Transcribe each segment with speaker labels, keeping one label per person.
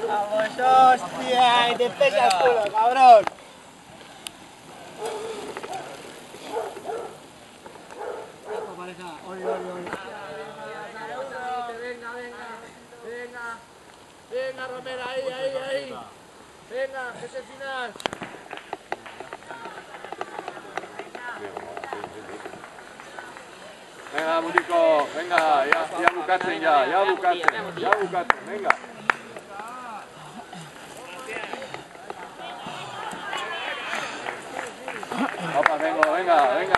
Speaker 1: ¡Vamos, hostia! ¡Y te pesa el culo, cabrón! Venga, Romero, ahí. Venga, que es el final.
Speaker 2: Venga, Murico, venga, ya bukatzen, venga. Opa, venga. Venga.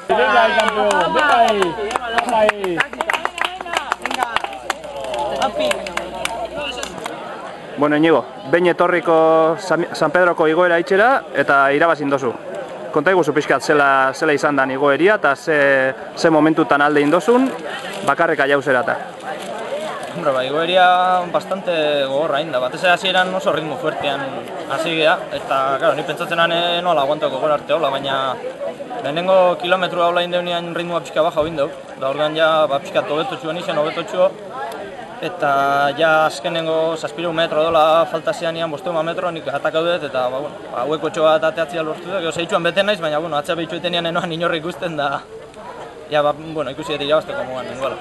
Speaker 3: Venga, campeón, venga ahí.
Speaker 4: Bueno, Iñigo, behin etorriko San Pedroko igoera itxera eta irabazin dozu. Konta iguzu pixkat zela izan da igoeria eta ze momentutan alde indozun, bakarreka jauzerata.
Speaker 5: Hombre, igoeria bastante gogorra inda, batez ere hasieran oso ritmo fuertean hasi gea, eta, claro, ni pentsatzen nola aguantako gora arte hola, baina lehenengo kilometrua hola indeunean ritmoa pixka baja hobin dau, da orduan ja pixka hobetotxuan izan, eta ja azkenengo 7 metro dola falta zeanian 5 metro nik atakaudet, eta haueko txoa eta ateatzia lortu dut, zeitxuan bete naiz, baina atzea behitxu etenean enoan inorri ikusten da, ikusi dut irabazteko mogan nengoela.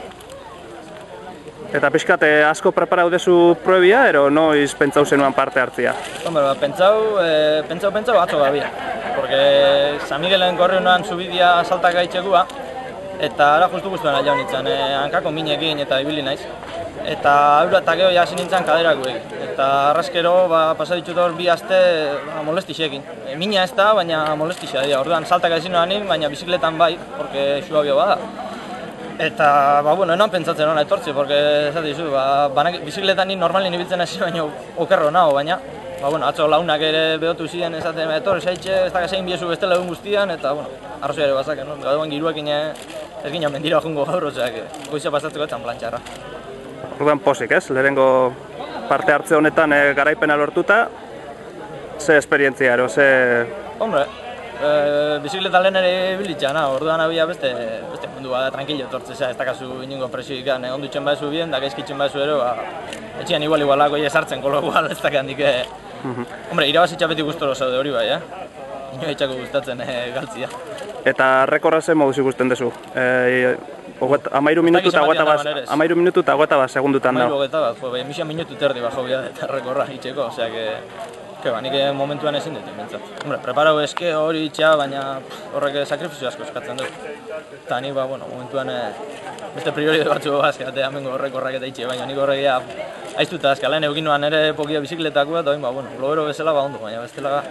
Speaker 4: Eta pixkat asko preparau dezu proebia, ero noiz pentsau zenuan parte hartzia?
Speaker 5: Hombre, pentsau atzo gabia. Porque San Miguelen gorri honan subidia saltak gaitxekua, eta ara justu guztuen aldean nintzen, hankako minekin eta ibili naiz. Eta aurra eta geho hasi nintzen kaderakuek. Eta arraskero pasa ditut hor 2 aste molestixekin. Mina ez da, baina molestixa dira. Orduan saltak ezin noanik, baina bizikletan bai, porque xua bio bada. Eta, enoan pentsatzen hona etortzi, porque bizikletan normalin ibiltzen hasi baina okerro nago, baina atzo launak ere behotu ziren esaten etorri zaitxe, ez da gazein biezu bestela egun guztian, eta arrozia ere bazaken, gaduan giruekin ez ginen mendira jungo gaur, goizia pasatzeko etan plantxarra.
Speaker 4: Orduan posik, ez? Lehenengo parte hartze honetan garaipena lortuta, ze esperientzia ero, ze...
Speaker 5: Hombre, bizikleta lehen ere bilitxana, orduan abia beste mundua da, tranquilo etortzea, ez dakazu inungo presioik, ondutzen badezu bien, da gaizkitzen badezu ero, etxian igualako sartzen kolo igual, ez dakit handik... Hombre, irabazitxa beti guztoro zaude hori bai, ino etxako gustatzen galtzia.
Speaker 4: Eta rekorra zen moduz ikusten dezu? 13 minutu eta 21 segundutan da.
Speaker 5: 21 minutu terdi bajo bia eta rekorra itxeko, osea que nik momentuan ezin dut bintzat. Hombre, preparau eske hori itxea, baina horrek sakrifizio asko eskatzen dut. Eta nik, momentuan beste prioride batzu azkate amengo rekorrak eta itxe, baina nik horregia aiztuta azka, lehen eugin noan ere pokia bizikletakua, eta lobero bezala ondo, baina bestela